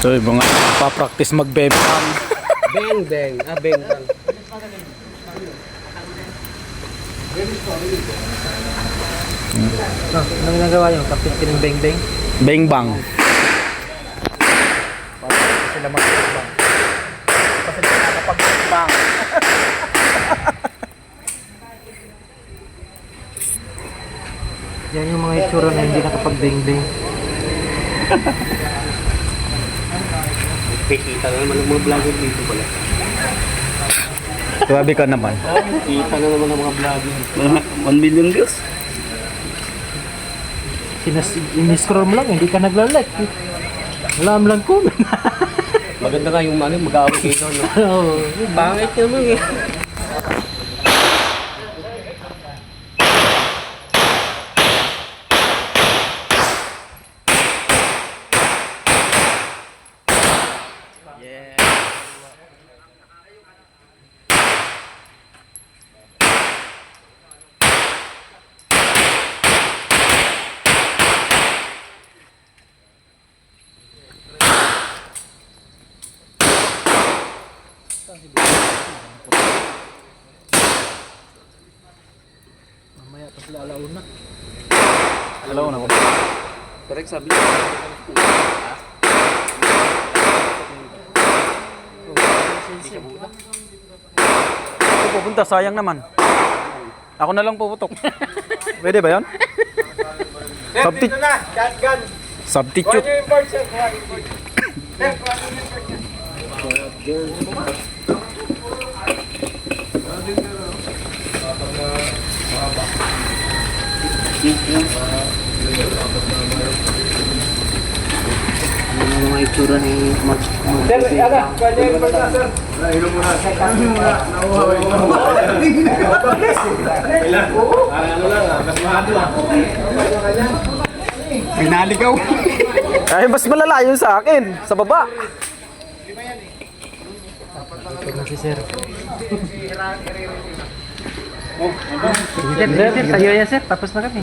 So, yung mga pa-practice mag-bebang. Beng, beng. Ah, beng. Anong ginagawa nyo? Kapit ka ng beng, beng? Beng-bang. Sila mag-bang. Kasi sila nakapag-bang. Yan yung mga itsura na hindi nakapag-beng-beng. Kita na naman ng mga vlogger dito pala. Grabe ka naman. Kita na naman ng mga vlogger. 1 million views. In-scroll mo lang, hindi ka nagla-like. Wala mo lang comment. Maganda nga yung mag-aaway kayo, no? Oo. Pangit naman eh. Mamaya pas lalaon na. Hello na ko. Correct sabi. Ako pupunta, sayang naman. Ako na lang puputok. Pwede ba yan? Substitute. Ano mga itsura ni Mark? Sir, aga, pwede yung importa, sir. Inom muna. Nauhaw yung ano lang, kasmado ah. Pinaligaw. Ay, mas malala yun sa akin. Sa baba. Ito na si sir. Sir, tayo yan sir. Tapos na kami.